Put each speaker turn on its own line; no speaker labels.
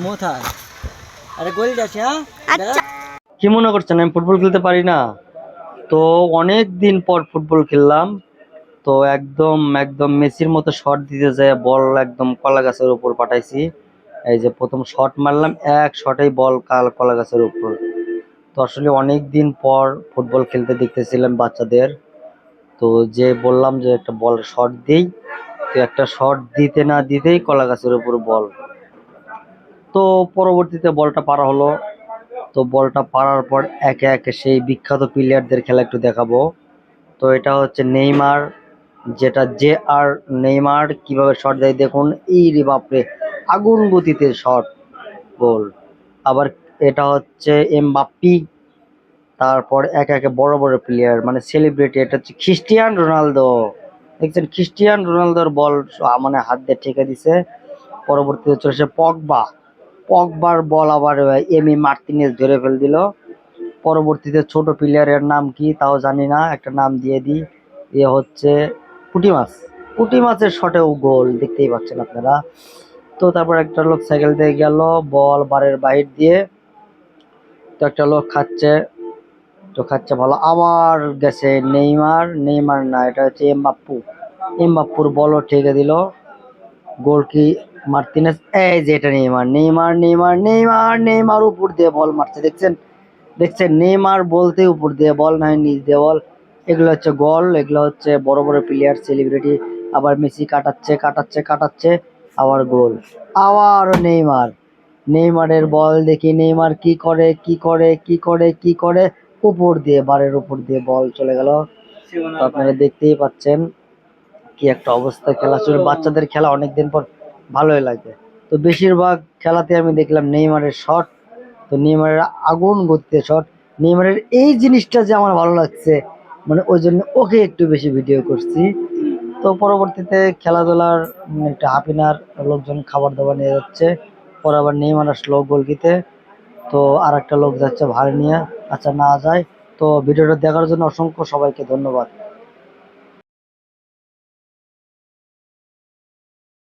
কোথায়? আরে গোল যাচ্ছে। হ্যাঁ
আচ্ছা।
কি মনে করছেন আমি ফুটবল খেলতে পারি না? তো অনেক দিন পর ফুটবল খেললাম। তো একদম একদম মেসির মতো শট দিতে যায় বল একদম কলা গাছের উপর পাঠাইছি। এই যে প্রথম শট মারলাম, এক শটেই বল কলা গাছের উপর। তো আসলে অনেক দিন পর ফুটবল খেলতে দেখতেছিলাম বাচ্চাদের। তো যে বললাম যে একটা বল শট দিই, তো একটা শট দিতে না দিতেই কলা গাছের উপর বল। তো পরবর্তীতে বলটা পারা হলো। তো বলটা পারার পর একে একে সেই বিখ্যাত প্লেয়ারদের খেলা একটু দেখাবো। তো এটা হচ্ছে নেইমার, যেটা যে আর নেইমার কিভাবে শট দেয় দেখুন। এই রে বাপরে, আগুন গতিতে শট, গোল। আবার এটা হচ্ছে এমবাপ্পি। তারপর একে একে বড় বড় প্লেয়ার মানে সেলিব্রিটি, এটা হচ্ছে খ্রিস্টিয়ান রোনালদো। দেখছেন খ্রিস্টিয়ান রোনালদোর বল মানে হাত দিয়ে ঠেকে দিছে। পরবর্তীতে চলেছে পগবা, পগবার বল আবার এমি মার্তিনেজ ধরে ফেল দিল। পরবর্তীতে ছোট প্লেয়ারের নাম কি তাও জানি না, একটা নাম দিয়ে দিই। এ হচ্ছে পুঁটি মাছ, পুঁটি মাছের শটেও গোল, দেখতেই পাচ্ছেন আপনারা। তো তারপর একটা লোক সাইকেল দিয়ে গেল, বল বারের বাহির দিয়ে। তো একটা লোক খাচ্ছে, তো খাচ্ছে ভালো, আবার গেছে নেইমার, নেইমার না এটা হচ্ছে এমবাপ্পু, এমবাপ্পুর বলও ঠেকে দিল। গোল কি মার্তিনেজ, এই যে এটা Neymar, Neymar Neymar Neymar Neymar উপর দিয়ে বল মারছে, দেখছেন দেখছেন নেইমার বলতে উপর দিয়ে বল, নয় নিচ দিয়ে বল। এগুলো হচ্ছে গোল, এগুলো হচ্ছে বড় বড় প্লেয়ার সেলিব্রিটি। আবার মেসি কাটাচ্ছে কাটাচ্ছে কাটাচ্ছে, আবার গোল। আবার নেইমার, নেইমারের বল দেখি নেইমার কি করে কি করে কি করে কি করে, উপর দিয়ে বারের উপর দিয়ে বল চলে গেল। তো আপনারা দেখতেই পাচ্ছেন কি একটা অবস্থা। খেলা শুরু, বাচ্চাদের খেলা অনেকদিন পর ভালোই লাগে। তো বেশিরভাগ খেলাতে আমি দেখলাম নেইমারের শট। তো নেইমারের আগুন গতিতে শট। নেইমারের এই জিনিসটা যে আমার ভালো লাগছে, মানে ওই জন্য ওকে একটু বেশি ভিডিও করছি। তো পরবর্তীতে খেলাধুলার একটা হাফিনার লোকজন খাবার দাবার নিয়ে যাচ্ছে। পরে আবার নেইমার আসলো গোলকিতে। তো আর একটা লোক যাচ্ছে ভাড়া নিয়ে, আচ্ছা না যায়। তো ভিডিওটা দেখার জন্য অসংখ্য সবাইকে ধন্যবাদ।